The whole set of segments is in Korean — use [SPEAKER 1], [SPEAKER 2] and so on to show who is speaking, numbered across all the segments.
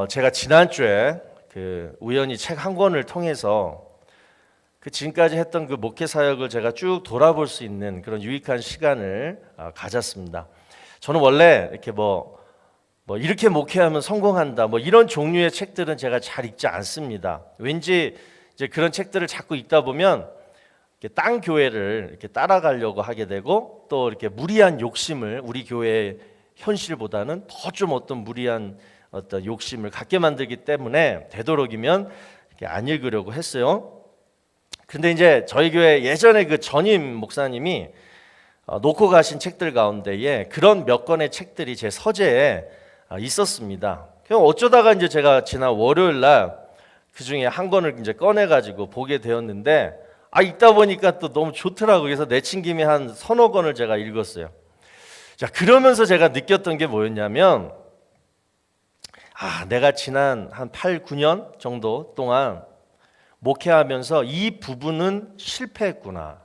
[SPEAKER 1] 제가 지난주에 우연히 책 한 권을 통해서 지금까지 했던 목회 사역을 제가 쭉 돌아볼 수 있는 그런 유익한 시간을 가졌습니다. 저는 원래 이렇게 이렇게 목회하면 성공한다 이런 종류의 책들은 제가 잘 읽지 않습니다. 왠지 이제 그런 책들을 자꾸 읽다 보면 땅 교회를 이렇게 따라가려고 하게 되고 또 이렇게 무리한 욕심을 우리 교회의 현실보다는 더 좀 어떤 무리한 어떤 욕심을 갖게 만들기 때문에 되도록이면 이렇게 안 읽으려고 했어요. 근데 이제 저희 교회 예전에 전임 목사님이 놓고 가신 책들 가운데에 그런 몇 권의 책들이 제 서재에 있었습니다. 그럼 어쩌다가 이제 제가 지난 월요일 날 그 중에 한 권을 이제 꺼내 가지고 보게 되었는데 읽다 보니까 또 너무 좋더라고요. 그래서 내친 김에 한 서너 권을 제가 읽었어요. 자, 그러면서 제가 느꼈던 게 뭐였냐면 내가 지난 한 8, 9년 정도 동안 목회하면서 이 부분은 실패했구나.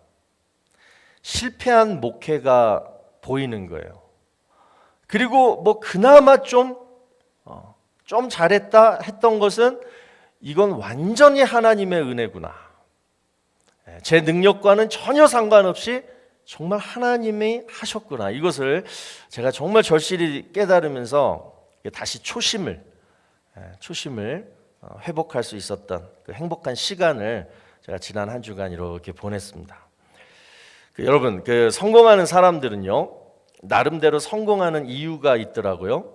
[SPEAKER 1] 실패한 목회가 보이는 거예요. 그리고 그나마 좀 잘했다 했던 것은 이건 완전히 하나님의 은혜구나. 제 능력과는 전혀 상관없이 정말 하나님이 하셨구나. 이것을 제가 정말 절실히 깨달으면서 다시 초심을 회복할 수 있었던 그 행복한 시간을 제가 지난 한 주간 이렇게 보냈습니다. 여러분, 성공하는 사람들은요, 나름대로 성공하는 이유가 있더라고요.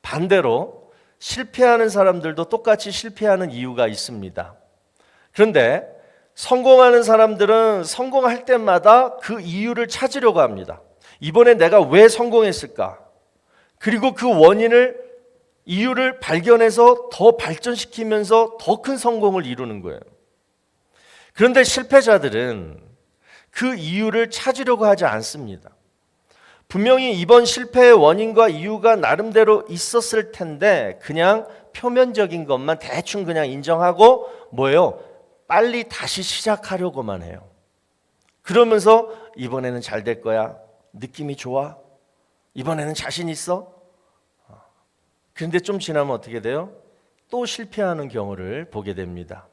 [SPEAKER 1] 반대로 실패하는 사람들도 똑같이 실패하는 이유가 있습니다. 그런데 성공하는 사람들은 성공할 때마다 그 이유를 찾으려고 합니다. 이번에 내가 왜 성공했을까? 그리고 그 이유를 발견해서 더 발전시키면서 더 큰 성공을 이루는 거예요. 그런데 실패자들은 그 이유를 찾으려고 하지 않습니다. 분명히 이번 실패의 원인과 이유가 나름대로 있었을 텐데 그냥 표면적인 것만 대충 그냥 인정하고 빨리 다시 시작하려고만 해요. 그러면서 이번에는 잘 될 거야. 느낌이 좋아. 이번에는 자신 있어. 그런데 좀 지나면 어떻게 돼요? 또 실패하는 경우를 보게 됩니다.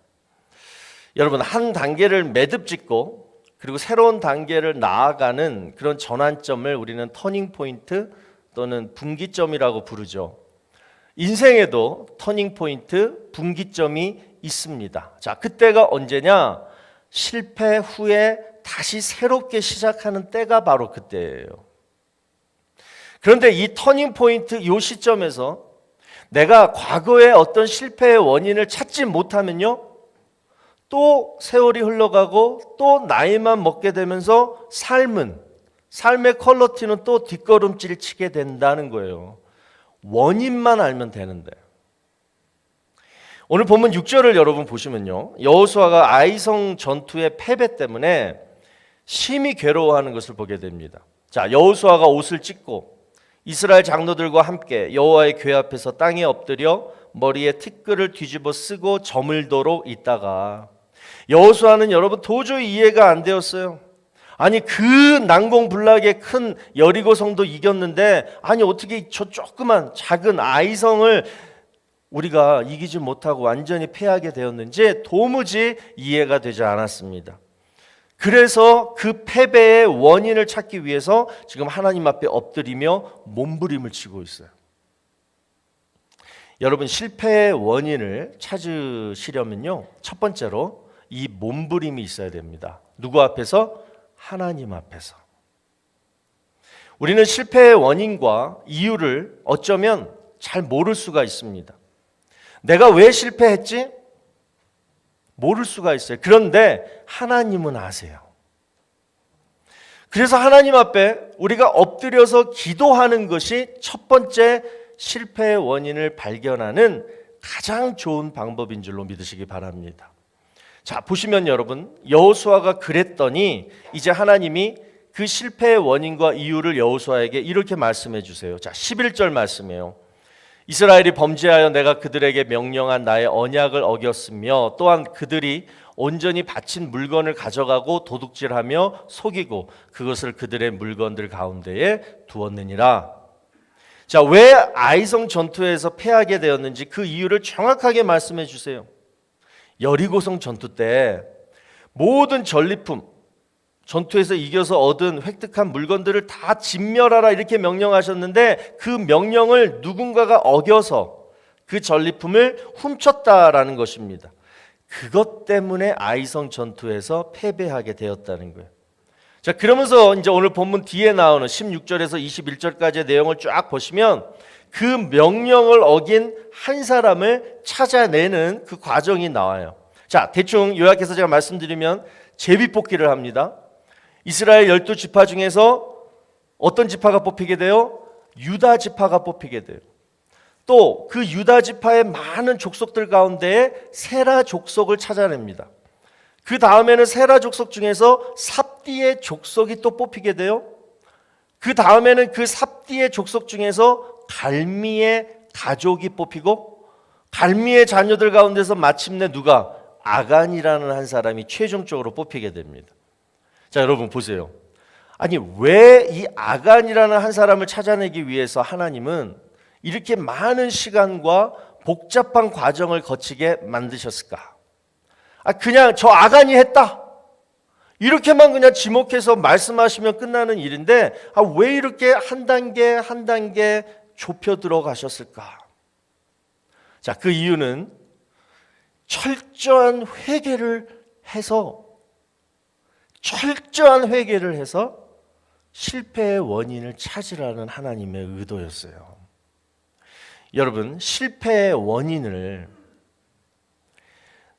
[SPEAKER 1] 여러분, 한 단계를 매듭짓고 그리고 새로운 단계를 나아가는 그런 전환점을 우리는 터닝 포인트 또는 분기점이라고 부르죠. 인생에도 터닝 포인트, 분기점이 있습니다. 자, 그때가 언제냐? 실패 후에 다시 새롭게 시작하는 때가 바로 그때예요. 그런데 이 터닝 포인트 이 시점에서 내가 과거의 어떤 실패의 원인을 찾지 못하면요, 또 세월이 흘러가고 또 나이만 먹게 되면서 삶의 퀄리티는 또 뒷걸음질 치게 된다는 거예요. 원인만 알면 되는데. 오늘 본문 6절을 여러분 보시면요, 여호수아가 아이성 전투의 패배 때문에 심히 괴로워하는 것을 보게 됩니다. 자, 여호수아가 옷을 찢고 이스라엘 장로들과 함께 여호와의 궤 앞에서 땅에 엎드려 머리에 티끌을 뒤집어 쓰고 저물도록 있다가 여호수아는 여러분 도저히 이해가 안 되었어요. 아니, 그 난공불락의 큰 여리고 성도 이겼는데 어떻게 저 조그만 작은 아이성을 우리가 이기지 못하고 완전히 패하게 되었는지 도무지 이해가 되지 않았습니다. 그래서 그 패배의 원인을 찾기 위해서 지금 하나님 앞에 엎드리며 몸부림을 치고 있어요. 여러분, 실패의 원인을 찾으시려면요, 첫 번째로 이 몸부림이 있어야 됩니다. 누구 앞에서? 하나님 앞에서. 우리는 실패의 원인과 이유를 어쩌면 잘 모를 수가 있습니다. 내가 왜 실패했지? 모를 수가 있어요. 그런데 하나님은 아세요. 그래서 하나님 앞에 우리가 엎드려서 기도하는 것이 첫 번째 실패의 원인을 발견하는 가장 좋은 방법인 줄로 믿으시기 바랍니다. 자, 보시면 여러분, 여호수아가 그랬더니 이제 하나님이 그 실패의 원인과 이유를 여호수아에게 이렇게 말씀해 주세요. 자, 11절 말씀이에요. 이스라엘이 범죄하여 내가 그들에게 명령한 나의 언약을 어겼으며 또한 그들이 온전히 바친 물건을 가져가고 도둑질하며 속이고 그것을 그들의 물건들 가운데에 두었느니라. 자, 왜 아이성 전투에서 패하게 되었는지 그 이유를 정확하게 말씀해 주세요. 여리고성 전투 때 모든 전리품, 전투에서 이겨서 얻은 획득한 물건들을 다 진멸하라 이렇게 명령하셨는데 그 명령을 누군가가 어겨서 그 전리품을 훔쳤다라는 것입니다. 그것 때문에 아이성 전투에서 패배하게 되었다는 거예요. 자, 그러면서 이제 오늘 본문 뒤에 나오는 16절에서 21절까지의 내용을 쫙 보시면 그 명령을 어긴 한 사람을 찾아내는 그 과정이 나와요. 자, 대충 요약해서 제가 말씀드리면 제비뽑기를 합니다. 이스라엘 12지파 중에서 어떤 지파가 뽑히게 돼요? 유다 지파가 뽑히게 돼요. 또 그 유다 지파의 많은 족속들 가운데 세라 족속을 찾아냅니다. 그 다음에는 세라 족속 중에서 삽디의 족속이 또 뽑히게 돼요. 그 다음에는 그 삽디의 족속 중에서 갈미의 가족이 뽑히고 갈미의 자녀들 가운데서 마침내 누가? 아간이라는 한 사람이 최종적으로 뽑히게 됩니다. 자, 여러분 보세요. 아니, 왜 이 아간이라는 한 사람을 찾아내기 위해서 하나님은 이렇게 많은 시간과 복잡한 과정을 거치게 만드셨을까? 그냥 저 아간이 했다 이렇게만 그냥 지목해서 말씀하시면 끝나는 일인데 왜 이렇게 한 단계 한 단계 좁혀 들어가셨을까? 자, 그 이유는 철저한 회개를 해서 실패의 원인을 찾으라는 하나님의 의도였어요. 여러분, 실패의 원인을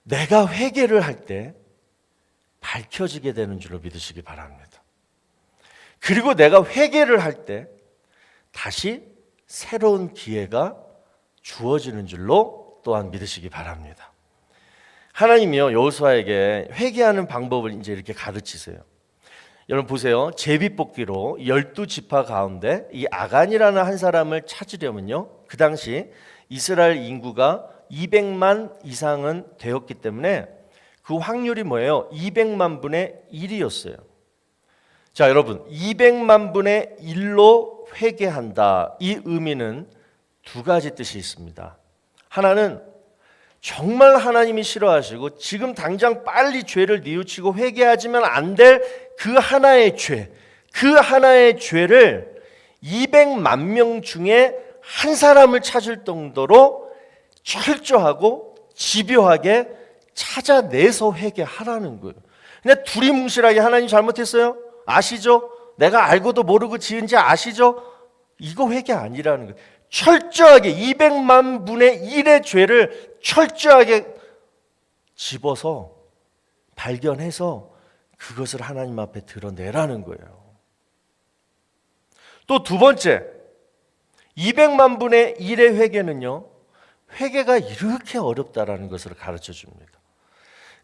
[SPEAKER 1] 내가 회개를 할 때 밝혀지게 되는 줄로 믿으시기 바랍니다. 그리고 내가 회개를 할 때 다시 새로운 기회가 주어지는 줄로 또한 믿으시기 바랍니다. 하나님이요, 여호수아에게 회개하는 방법을 이제 이렇게 가르치세요. 여러분 보세요. 제비뽑기로 12지파 가운데 이 아간이라는 한 사람을 찾으려면요, 그 당시 이스라엘 인구가 200만 이상은 되었기 때문에 그 확률이 뭐예요? 200만 분의 1이었어요. 자, 여러분, 200만 분의 1로 회개한다. 이 의미는 두 가지 뜻이 있습니다. 하나는 정말 하나님이 싫어하시고 지금 당장 빨리 죄를 뉘우치고 회개하지만 안 될 그 하나의 죄, 그 하나의 죄를 200만 명 중에 한 사람을 찾을 정도로 철저하고 집요하게 찾아내서 회개하라는 거예요. 그냥 두리뭉실하게 하나님 잘못했어요? 아시죠? 내가 알고도 모르고 지은지 아시죠? 이거 회개 아니라는 거예요. 철저하게 200만 분의 1의 죄를 철저하게 집어서 발견해서 그것을 하나님 앞에 드러내라는 거예요. 또 두 번째, 200만 분의 1의 회개는요, 회개가 이렇게 어렵다라는 것을 가르쳐 줍니다.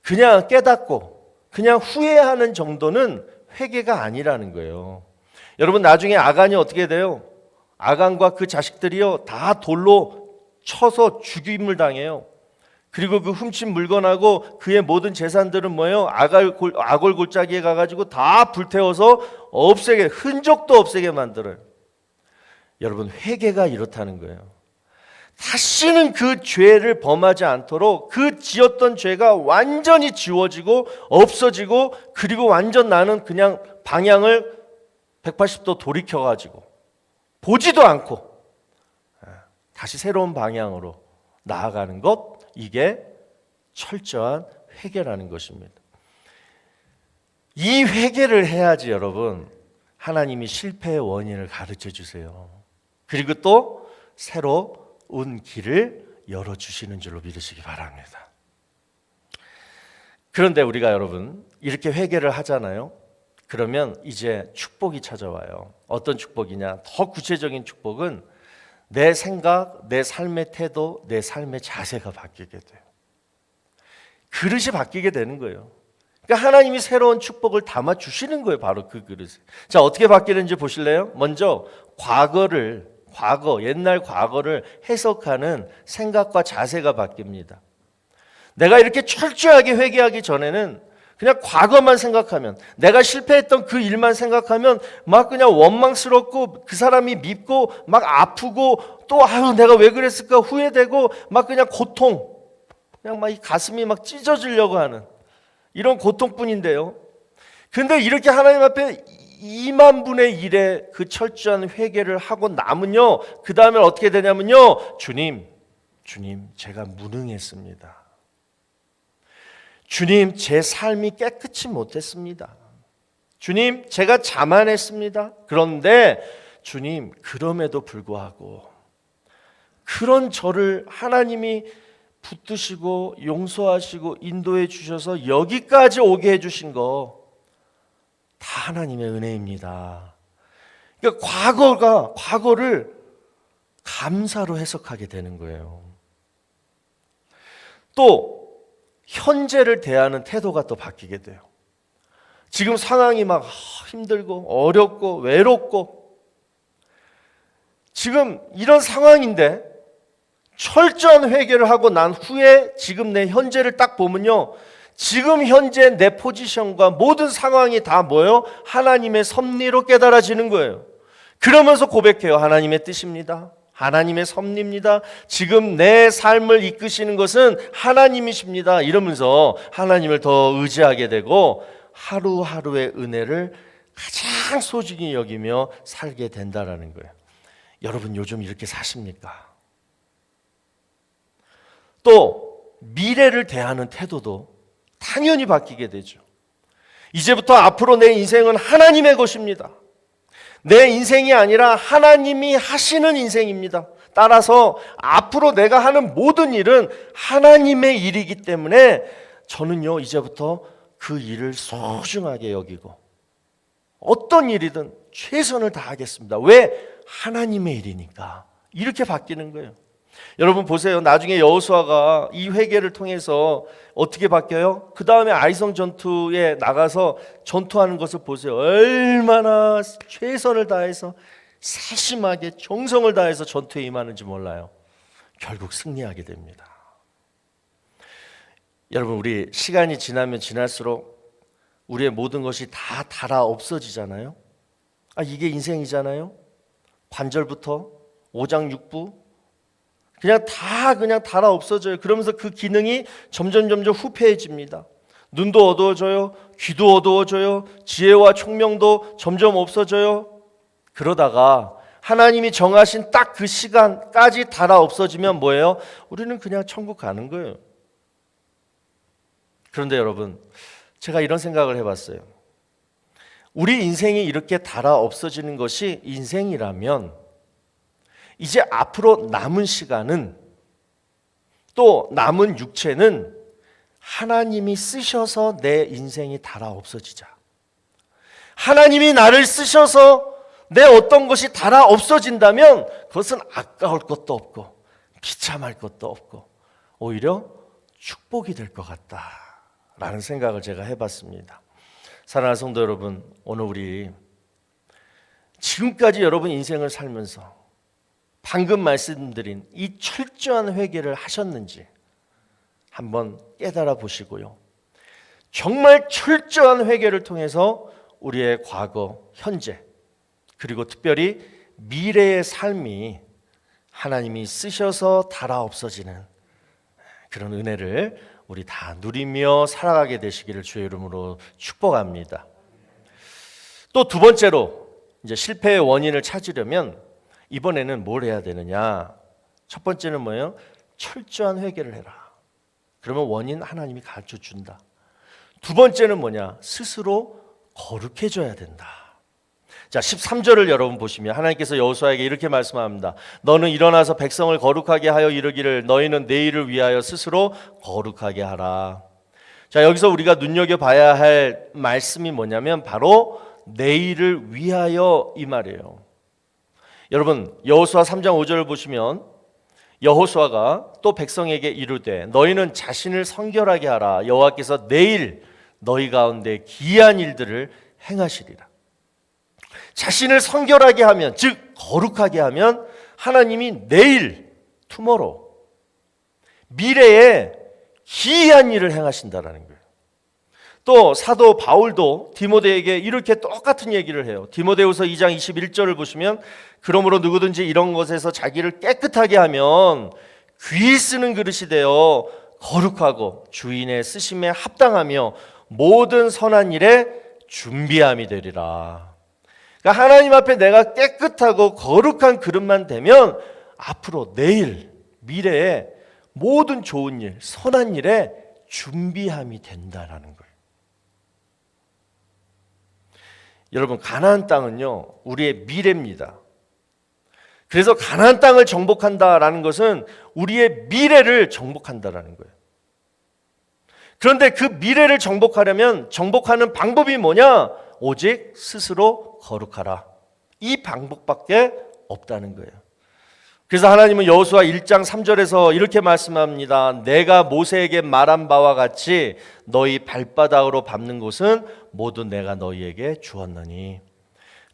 [SPEAKER 1] 그냥 깨닫고 그냥 후회하는 정도는 회개가 아니라는 거예요. 여러분, 나중에 아간이 어떻게 돼요? 아간과 그 자식들이요, 다 돌로 쳐서 죽임을 당해요. 그리고 그 훔친 물건하고 그의 모든 재산들은 뭐예요? 아골 골짜기에 가가지고 다 불태워서 없애게, 흔적도 없애게 만들어요. 여러분, 회개가 이렇다는 거예요. 다시는 그 죄를 범하지 않도록 그 지었던 죄가 완전히 지워지고 없어지고, 그리고 완전 나는 그냥 방향을 180도 돌이켜가지고 보지도 않고 다시 새로운 방향으로 나아가는 것, 이게 철저한 회개라는 것입니다. 이 회개를 해야지 여러분, 하나님이 실패의 원인을 가르쳐 주세요. 그리고 또 새로운 길을 열어주시는 줄로 믿으시기 바랍니다. 그런데 우리가 여러분 이렇게 회개를 하잖아요. 그러면 이제 축복이 찾아와요. 어떤 축복이냐? 더 구체적인 축복은 내 생각, 내 삶의 태도, 내 삶의 자세가 바뀌게 돼요. 그릇이 바뀌게 되는 거예요. 그러니까 하나님이 새로운 축복을 담아 주시는 거예요. 바로 그 그릇에. 자, 어떻게 바뀌는지 보실래요? 먼저 옛날 과거를 해석하는 생각과 자세가 바뀝니다. 내가 이렇게 철저하게 회개하기 전에는 그냥 과거만 생각하면, 내가 실패했던 그 일만 생각하면 막 그냥 원망스럽고 그 사람이 밉고 막 아프고 또 아유 내가 왜 그랬을까 후회되고 막 그냥 고통, 그냥 막 이 가슴이 막 찢어지려고 하는 이런 고통뿐인데요. 근데 이렇게 하나님 앞에 2만 분의 1의 그 철저한 회개를 하고 나면요, 그 다음에 어떻게 되냐면요, 주님 제가 무능했습니다. 주님, 제 삶이 깨끗이 못했습니다. 주님, 제가 자만했습니다. 그런데 주님, 그럼에도 불구하고 그런 저를 하나님이 붙드시고 용서하시고 인도해 주셔서 여기까지 오게 해주신 거 다 하나님의 은혜입니다. 그러니까 과거를 감사로 해석하게 되는 거예요. 또 현재를 대하는 태도가 또 바뀌게 돼요. 지금 상황이 막 힘들고 어렵고 외롭고 지금 이런 상황인데 철저한 회개를 하고 난 후에 지금 내 현재를 딱 보면요, 지금 현재 내 포지션과 모든 상황이 다 뭐예요? 하나님의 섭리로 깨달아지는 거예요. 그러면서 고백해요. 하나님의 뜻입니다. 하나님의 섭리입니다. 지금 내 삶을 이끄시는 것은 하나님이십니다. 이러면서 하나님을 더 의지하게 되고 하루하루의 은혜를 가장 소중히 여기며 살게 된다라는 거예요. 여러분 요즘 이렇게 사십니까? 또 미래를 대하는 태도도 당연히 바뀌게 되죠. 이제부터 앞으로 내 인생은 하나님의 것입니다. 내 인생이 아니라 하나님이 하시는 인생입니다. 따라서 앞으로 내가 하는 모든 일은 하나님의 일이기 때문에 저는요, 이제부터 그 일을 소중하게 여기고 어떤 일이든 최선을 다하겠습니다. 왜? 하나님의 일이니까. 이렇게 바뀌는 거예요. 여러분 보세요. 나중에 여호수아가 이 회개를 통해서 어떻게 바뀌어요? 그 다음에 아이성 전투에 나가서 전투하는 것을 보세요. 얼마나 최선을 다해서 세심하게 정성을 다해서 전투에 임하는지 몰라요. 결국 승리하게 됩니다. 여러분 우리 시간이 지나면 지날수록 우리의 모든 것이 다 닳아 없어지잖아요. 이게 인생이잖아요. 관절부터 오장육부 그냥 닳아 없어져요. 그러면서 그 기능이 점점 후패해집니다. 눈도 어두워져요. 귀도 어두워져요. 지혜와 총명도 점점 없어져요. 그러다가 하나님이 정하신 딱 그 시간까지 닳아 없어지면 뭐예요? 우리는 그냥 천국 가는 거예요. 그런데 여러분, 제가 이런 생각을 해봤어요. 우리 인생이 이렇게 닳아 없어지는 것이 인생이라면 이제 앞으로 남은 시간은 또 남은 육체는 하나님이 쓰셔서 내 인생이 닳아 없어지자. 하나님이 나를 쓰셔서 내 어떤 것이 닳아 없어진다면 그것은 아까울 것도 없고 비참할 것도 없고 오히려 축복이 될 것 같다라는 생각을 제가 해봤습니다. 사랑하는 성도 여러분, 오늘 우리 지금까지 여러분 인생을 살면서 방금 말씀드린 이 철저한 회개를 하셨는지 한번 깨달아 보시고요. 정말 철저한 회개를 통해서 우리의 과거, 현재, 그리고 특별히 미래의 삶이 하나님이 쓰셔서 닳아 없어지는 그런 은혜를 우리 다 누리며 살아가게 되시기를 주의 이름으로 축복합니다. 또 두 번째로 이제 실패의 원인을 찾으려면 이번에는 뭘 해야 되느냐? 첫 번째는 뭐예요? 철저한 회개를 해라. 그러면 원인 하나님이 가르쳐 준다. 두 번째는 뭐냐? 스스로 거룩해져야 된다. 자, 13절을 여러분 보시면 하나님께서 여호수아에게 이렇게 말씀합니다. 너는 일어나서 백성을 거룩하게 하여 이르기를 너희는 내일을 위하여 스스로 거룩하게 하라. 자, 여기서 우리가 눈여겨봐야 할 말씀이 뭐냐면 바로 내일을 위하여 이 말이에요. 여러분 여호수아 3장 5절을 보시면 여호수아가 또 백성에게 이르되 너희는 자신을 성결하게 하라. 여호와께서 내일 너희 가운데 기이한 일들을 행하시리라. 자신을 성결하게 하면, 즉 거룩하게 하면 하나님이 내일, 투모로우, 미래에 기이한 일을 행하신다라는 거예요. 또 사도 바울도 디모데에게 이렇게 똑같은 얘기를 해요. 디모데후서 2장 21절을 보시면 그러므로 누구든지 이런 것에서 자기를 깨끗하게 하면 귀 쓰는 그릇이 되어 거룩하고 주인의 쓰심에 합당하며 모든 선한 일에 준비함이 되리라. 그러니까 하나님 앞에 내가 깨끗하고 거룩한 그릇만 되면 앞으로 내일, 미래에 모든 좋은 일, 선한 일에 준비함이 된다라는 거예요. 여러분, 가나안 땅은요, 우리의 미래입니다. 그래서 가나안 땅을 정복한다라는 것은 우리의 미래를 정복한다라는 거예요. 그런데 그 미래를 정복하려면 정복하는 방법이 뭐냐? 오직 스스로 거룩하라. 이 방법밖에 없다는 거예요. 그래서 하나님은 여호수아 1장 3절에서 이렇게 말씀합니다. 내가 모세에게 말한 바와 같이 너희 발바닥으로 밟는 곳은 모두 내가 너희에게 주었느니.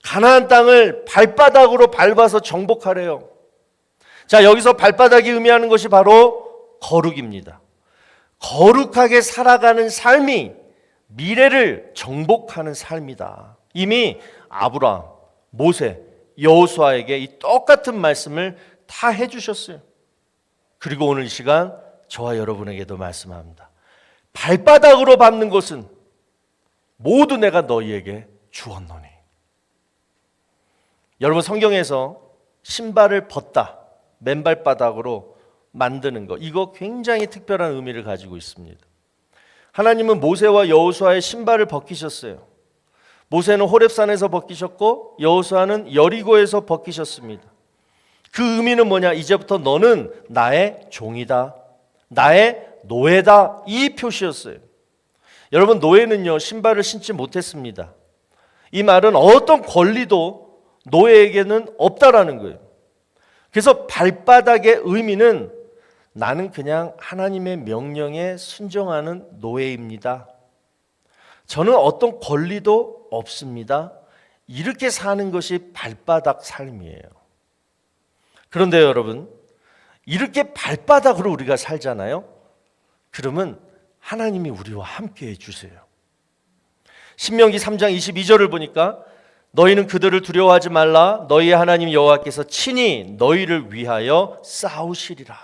[SPEAKER 1] 가나안 땅을 발바닥으로 밟아서 정복하래요. 자, 여기서 발바닥이 의미하는 것이 바로 거룩입니다. 거룩하게 살아가는 삶이 미래를 정복하는 삶이다. 이미 아브라함, 모세, 여호수아에게 이 똑같은 말씀을 다 해주셨어요. 그리고 오늘 이 시간 저와 여러분에게도 말씀합니다. 발바닥으로 밟는 것은 모두 내가 너희에게 주었노니. 여러분, 성경에서 신발을 벗다, 맨발바닥으로 만드는 것, 이거 굉장히 특별한 의미를 가지고 있습니다. 하나님은 모세와 여호수아의 신발을 벗기셨어요. 모세는 호렙산에서 벗기셨고 여호수아는 여리고에서 벗기셨습니다. 그 의미는 뭐냐? 이제부터 너는 나의 종이다, 나의 노예다, 이 표시였어요. 여러분, 노예는요 신발을 신지 못했습니다. 이 말은 어떤 권리도 노예에게는 없다라는 거예요. 그래서 발바닥의 의미는 나는 그냥 하나님의 명령에 순종하는 노예입니다. 저는 어떤 권리도 없습니다. 이렇게 사는 것이 발바닥 삶이에요. 그런데 여러분, 이렇게 발바닥으로 우리가 살잖아요. 그러면 하나님이 우리와 함께 해주세요. 신명기 3장 22절을 보니까 너희는 그들을 두려워하지 말라. 너희의 하나님 여호와께서 친히 너희를 위하여 싸우시리라.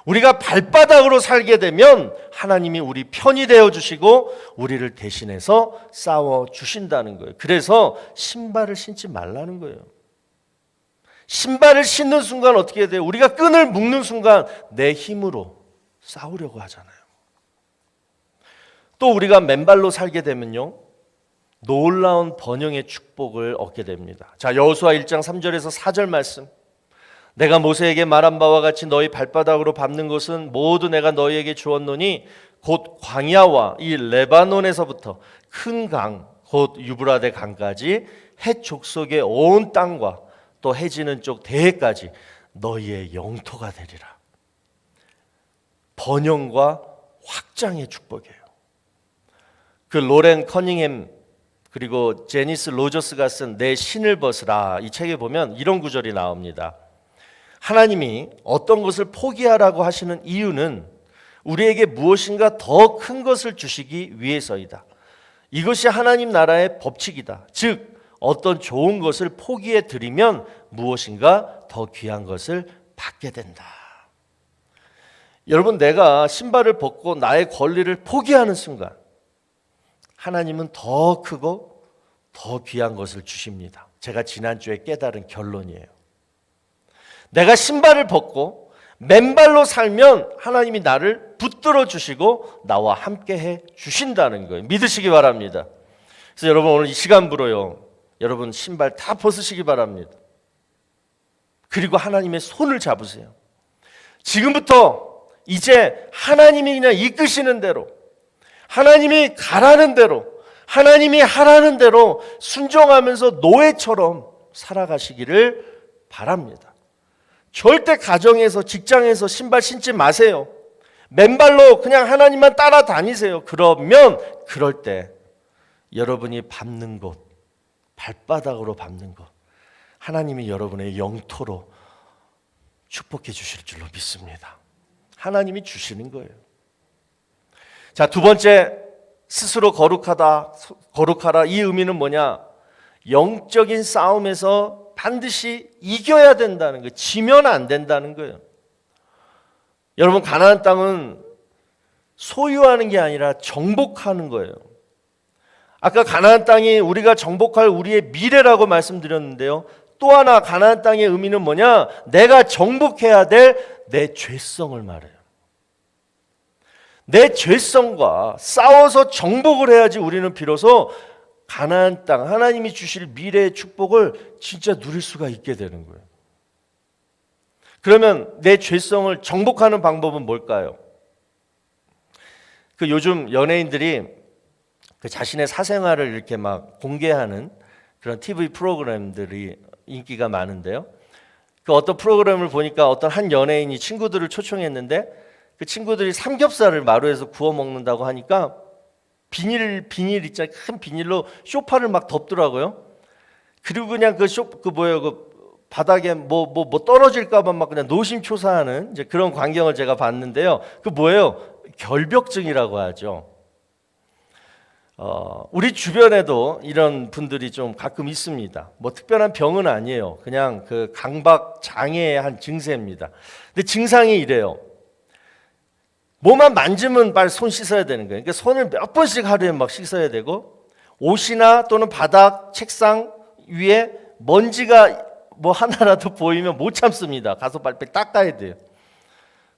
[SPEAKER 1] 우리가 발바닥으로 살게 되면 하나님이 우리 편이 되어주시고 우리를 대신해서 싸워주신다는 거예요. 그래서 신발을 신지 말라는 거예요. 신발을 신는 순간 어떻게 돼요? 우리가 끈을 묶는 순간 내 힘으로 싸우려고 하잖아요. 또 우리가 맨발로 살게 되면요, 놀라운 번영의 축복을 얻게 됩니다. 자, 여호수아 1장 3절에서 4절 말씀. 내가 모세에게 말한 바와 같이 너희 발바닥으로 밟는 것은 모두 내가 너희에게 주었노니 곧 광야와 이 레바논에서부터 큰 강, 곧 유브라데 강까지 헷 족속의 온 땅과 또 해지는 쪽 대해까지 너희의 영토가 되리라. 번영과 확장의 축복이에요. 그 로렌 커닝햄 그리고 제니스 로저스가 쓴 내 신을 벗으라, 이 책에 보면 이런 구절이 나옵니다. 하나님이 어떤 것을 포기하라고 하시는 이유는 우리에게 무엇인가 더 큰 것을 주시기 위해서이다. 이것이 하나님 나라의 법칙이다. 즉 어떤 좋은 것을 포기해 드리면 무엇인가 더 귀한 것을 받게 된다. 여러분, 내가 신발을 벗고 나의 권리를 포기하는 순간 하나님은 더 크고 더 귀한 것을 주십니다. 제가 지난주에 깨달은 결론이에요. 내가 신발을 벗고 맨발로 살면 하나님이 나를 붙들어 주시고 나와 함께 해 주신다는 거예요. 믿으시기 바랍니다. 그래서 여러분, 오늘 이 시간부로요, 여러분 신발 다 벗으시기 바랍니다. 그리고 하나님의 손을 잡으세요. 지금부터 이제 하나님이 그냥 이끄시는 대로, 하나님이 가라는 대로, 하나님이 하라는 대로 순종하면서 노예처럼 살아가시기를 바랍니다. 절대 가정에서, 직장에서 신발 신지 마세요. 맨발로 그냥 하나님만 따라다니세요. 그러면 그럴 때 여러분이 밟는 곳, 발바닥으로 밟는 것, 하나님이 여러분의 영토로 축복해 주실 줄로 믿습니다. 하나님이 주시는 거예요. 자, 두 번째 스스로 거룩하라. 이 의미는 뭐냐? 영적인 싸움에서 반드시 이겨야 된다는 거예요. 지면 안 된다는 거예요. 여러분, 가나안 땅은 소유하는 게 아니라 정복하는 거예요. 아까 가나안 땅이 우리가 정복할 우리의 미래라고 말씀드렸는데요. 또 하나 가나안 땅의 의미는 뭐냐? 내가 정복해야 될 내 죄성을 말해요. 내 죄성과 싸워서 정복을 해야지 우리는 비로소 가나안 땅, 하나님이 주실 미래의 축복을 진짜 누릴 수가 있게 되는 거예요. 그러면 내 죄성을 정복하는 방법은 뭘까요? 요즘 연예인들이 자신의 사생활을 이렇게 막 공개하는 그런 TV 프로그램들이 인기가 많은데요. 어떤 프로그램을 보니까 어떤 한 연예인이 친구들을 초청했는데 그 친구들이 삼겹살을 마루에서 구워 먹는다고 하니까 비닐 있잖아요. 큰 비닐로 소파를 막 덮더라고요. 그리고 그냥 바닥에 뭐 떨어질까봐 막 그냥 노심초사하는 이제 그런 광경을 제가 봤는데요. 결벽증이라고 하죠. 우리 주변에도 이런 분들이 좀 가끔 있습니다. 뭐 특별한 병은 아니에요. 그냥 그 강박 장애의 한 증세입니다. 근데 증상이 이래요. 뭐만 만지면 빨리 손 씻어야 되는 거예요. 그러니까 손을 몇 번씩 하루에 막 씻어야 되고, 옷이나 또는 바닥, 책상 위에 먼지가 뭐 하나라도 보이면 못 참습니다. 가서 빨리 닦아야 돼요.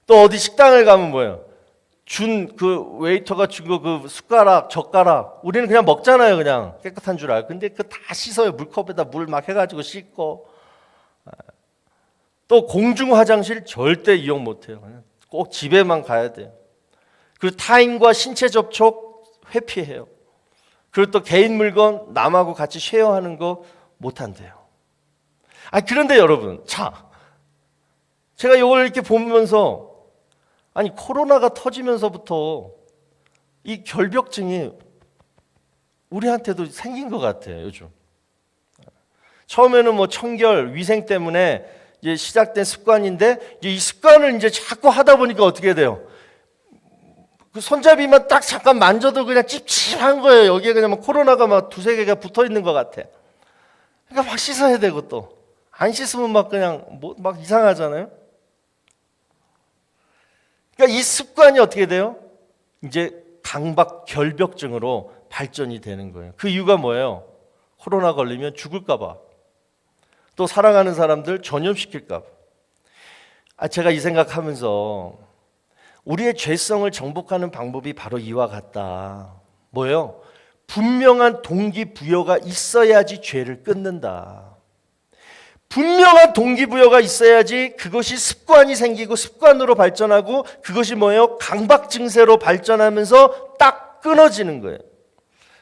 [SPEAKER 1] 또 어디 식당을 가면 뭐예요? 웨이터가 준 거 숟가락, 젓가락, 우리는 그냥 먹잖아요. 그냥 깨끗한 줄 알고. 근데 다 씻어요. 물컵에다 물 막 해가지고 씻고. 또 공중 화장실 절대 이용 못 해요. 꼭 집에만 가야 돼요. 그리고 타인과 신체 접촉 회피해요. 그리고 또 개인 물건 남하고 같이 쉐어하는 거 못 한대요. 그런데 여러분, 제가 이걸 이렇게 보면서 코로나가 터지면서부터 이 결벽증이 우리한테도 생긴 것 같아요. 요즘 처음에는 뭐 청결, 위생 때문에 이제 시작된 습관인데 이 습관을 이제 자꾸 하다 보니까 어떻게 돼요? 그 손잡이만 딱 잠깐 만져도 그냥 찝찝한 거예요. 여기에 그냥 코로나가 막 두세 개가 붙어 있는 것 같아. 그러니까 막 씻어야 되고 또 안 씻으면 막 그냥 막 이상하잖아요. 그러니까 이 습관이 어떻게 돼요? 이제 강박 결벽증으로 발전이 되는 거예요. 그 이유가 뭐예요? 코로나 걸리면 죽을까 봐. 또 사랑하는 사람들 전염시킬까 봐. 제가 이 생각하면서 우리의 죄성을 정복하는 방법이 바로 이와 같다. 뭐예요? 분명한 동기부여가 있어야지 죄를 끊는다. 분명한 동기부여가 있어야지 그것이 습관이 생기고 습관으로 발전하고 그것이 뭐예요? 강박 증세로 발전하면서 딱 끊어지는 거예요.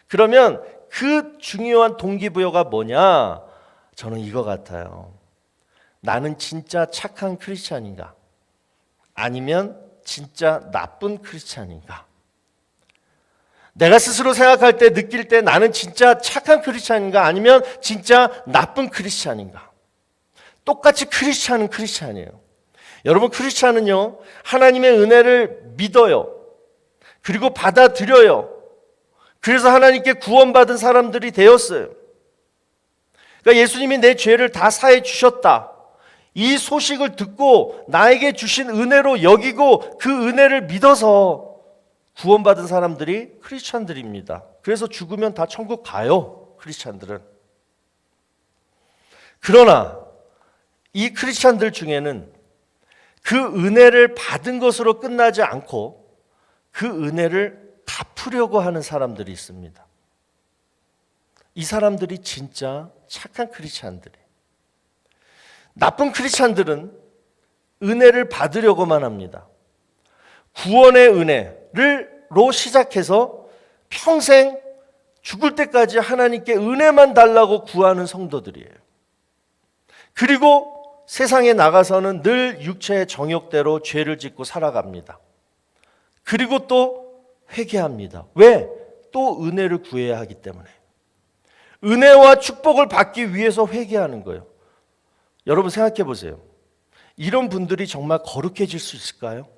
[SPEAKER 1] 그러면 그 중요한 동기부여가 뭐냐? 저는 이거 같아요. 나는 진짜 착한 크리스찬인가? 아니면 진짜 나쁜 크리스찬인가? 내가 스스로 생각할 때 느낄 때 나는 진짜 착한 크리스찬인가? 아니면 진짜 나쁜 크리스찬인가? 똑같이 크리스찬은 크리스찬이에요. 여러분, 크리스찬은요, 하나님의 은혜를 믿어요. 그리고 받아들여요. 그래서 하나님께 구원받은 사람들이 되었어요. 그러니까 예수님이 내 죄를 다 사해 주셨다. 이 소식을 듣고 나에게 주신 은혜로 여기고 그 은혜를 믿어서 구원받은 사람들이 크리스찬들입니다. 그래서 죽으면 다 천국 가요, 크리스찬들은. 그러나 이 크리스찬들 중에는 그 은혜를 받은 것으로 끝나지 않고 그 은혜를 갚으려고 하는 사람들이 있습니다. 이 사람들이 진짜 착한 크리스찬들이에요. 나쁜 크리스찬들은 은혜를 받으려고만 합니다. 구원의 은혜로 시작해서 평생 죽을 때까지 하나님께 은혜만 달라고 구하는 성도들이에요. 그리고 세상에 나가서는 늘 육체의 정욕대로 죄를 짓고 살아갑니다. 그리고 또 회개합니다. 왜? 또 은혜를 구해야 하기 때문에. 은혜와 축복을 받기 위해서 회개하는 거예요. 여러분 생각해 보세요. 이런 분들이 정말 거룩해질 수 있을까요?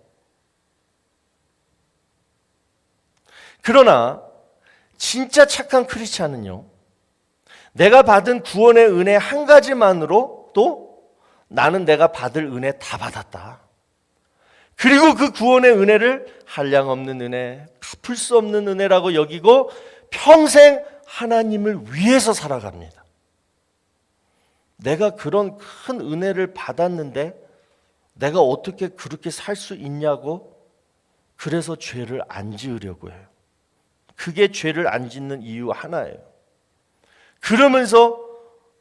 [SPEAKER 1] 그러나 진짜 착한 크리스찬은요, 내가 받은 구원의 은혜 한 가지만으로도 나는 내가 받을 은혜 다 받았다. 그리고 그 구원의 은혜를 한량없는 은혜, 갚을 수 없는 은혜라고 여기고 평생 하나님을 위해서 살아갑니다. 내가 그런 큰 은혜를 받았는데 내가 어떻게 그렇게 살 수 있냐고, 그래서 죄를 안 지으려고 해요. 그게 죄를 안 짓는 이유 하나예요. 그러면서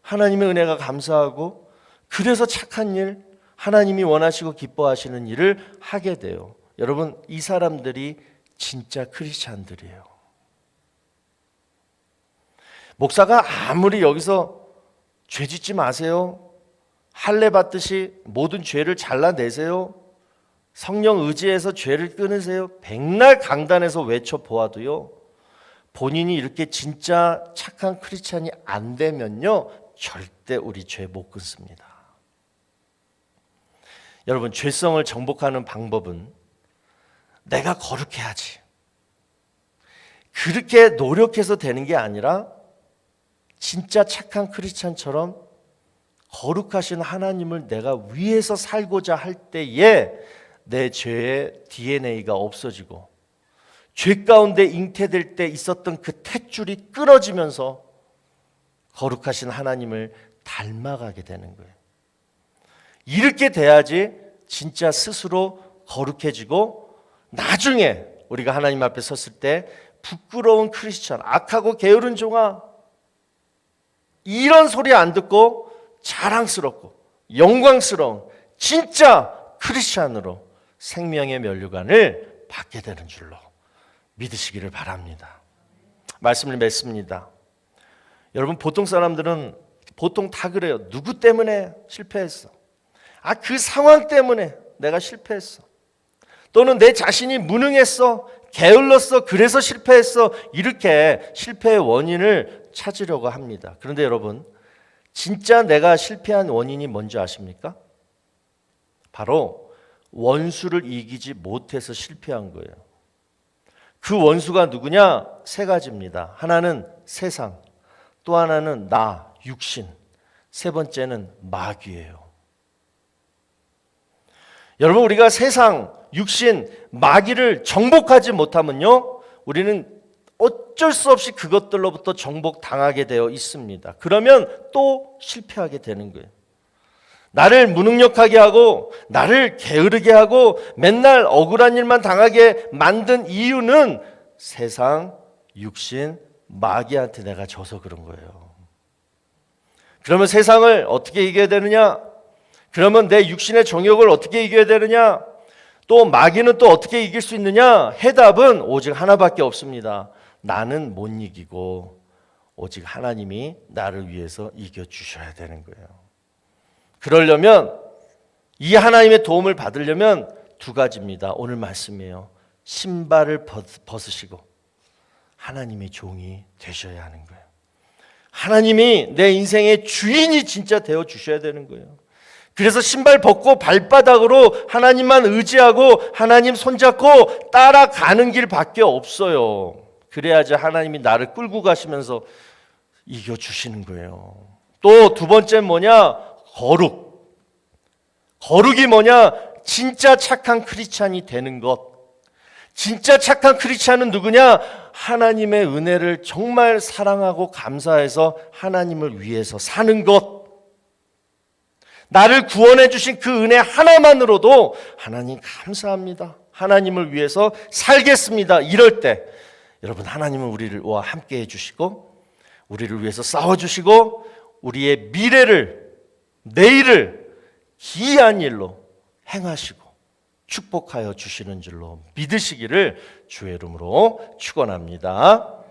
[SPEAKER 1] 하나님의 은혜가 감사하고, 그래서 착한 일, 하나님이 원하시고 기뻐하시는 일을 하게 돼요. 여러분, 이 사람들이 진짜 크리스찬들이에요. 목사가 아무리 여기서 죄 짓지 마세요, 할례 받듯이 모든 죄를 잘라내세요, 성령 의지해서 죄를 끊으세요, 백날 강단에서 외쳐보아도요, 본인이 이렇게 진짜 착한 크리스찬이 안 되면요, 절대 우리 죄 못 끊습니다. 여러분, 죄성을 정복하는 방법은 내가 거룩해야지, 그렇게 노력해서 되는 게 아니라 진짜 착한 크리스찬처럼 거룩하신 하나님을 내가 위해서 살고자 할 때에 내 죄의 DNA가 없어지고 죄 가운데 잉태될 때 있었던 그 탯줄이 끊어지면서 거룩하신 하나님을 닮아가게 되는 거예요. 이렇게 돼야지 진짜 스스로 거룩해지고 나중에 우리가 하나님 앞에 섰을 때 부끄러운 크리스찬, 악하고 게으른 종아, 이런 소리 안 듣고 자랑스럽고 영광스러운 진짜 크리스찬으로 생명의 면류관을 받게 되는 줄로 믿으시기를 바랍니다. 말씀을 맺습니다. 여러분, 보통 사람들은 보통 다 그래요. 누구 때문에 실패했어? 그 상황 때문에 내가 실패했어. 또는 내 자신이 무능했어, 게을렀어, 그래서 실패했어. 이렇게 실패의 원인을 찾으려고 합니다. 그런데 여러분, 진짜 내가 실패한 원인이 뭔지 아십니까? 바로 원수를 이기지 못해서 실패한 거예요. 그 원수가 누구냐? 세 가지입니다. 하나는 세상, 또 하나는 나, 육신, 세 번째는 마귀예요. 여러분, 우리가 세상, 육신, 마귀를 정복하지 못하면요, 우리는 어쩔 수 없이 그것들로부터 정복당하게 되어 있습니다. 그러면 또 실패하게 되는 거예요. 나를 무능력하게 하고 나를 게으르게 하고 맨날 억울한 일만 당하게 만든 이유는 세상, 육신, 마귀한테 내가 져서 그런 거예요. 그러면 세상을 어떻게 이겨야 되느냐? 그러면 내 육신의 정욕을 어떻게 이겨야 되느냐? 또 마귀는 또 어떻게 이길 수 있느냐? 해답은 오직 하나밖에 없습니다. 나는 못 이기고 오직 하나님이 나를 위해서 이겨주셔야 되는 거예요. 그러려면, 이 하나님의 도움을 받으려면 두 가지입니다. 오늘 말씀이에요. 신발을 벗으시고 하나님의 종이 되셔야 하는 거예요. 하나님이 내 인생의 주인이 진짜 되어 주셔야 되는 거예요. 그래서 신발 벗고 발바닥으로 하나님만 의지하고 하나님 손잡고 따라가는 길밖에 없어요. 그래야지 하나님이 나를 끌고 가시면서 이겨주시는 거예요. 또 두 번째는 뭐냐? 거룩. 거룩이 뭐냐? 진짜 착한 크리스찬이 되는 것. 진짜 착한 크리스찬은 누구냐? 하나님의 은혜를 정말 사랑하고 감사해서 하나님을 위해서 사는 것. 나를 구원해 주신 그 은혜 하나만으로도 하나님 감사합니다, 하나님을 위해서 살겠습니다, 이럴 때 여러분, 하나님은 우리와 함께 해주시고 우리를 위해서 싸워주시고 우리의 미래를, 내일을 기이한 일로 행하시고 축복하여 주시는 줄로 믿으시기를 주의 이름으로 축원합니다.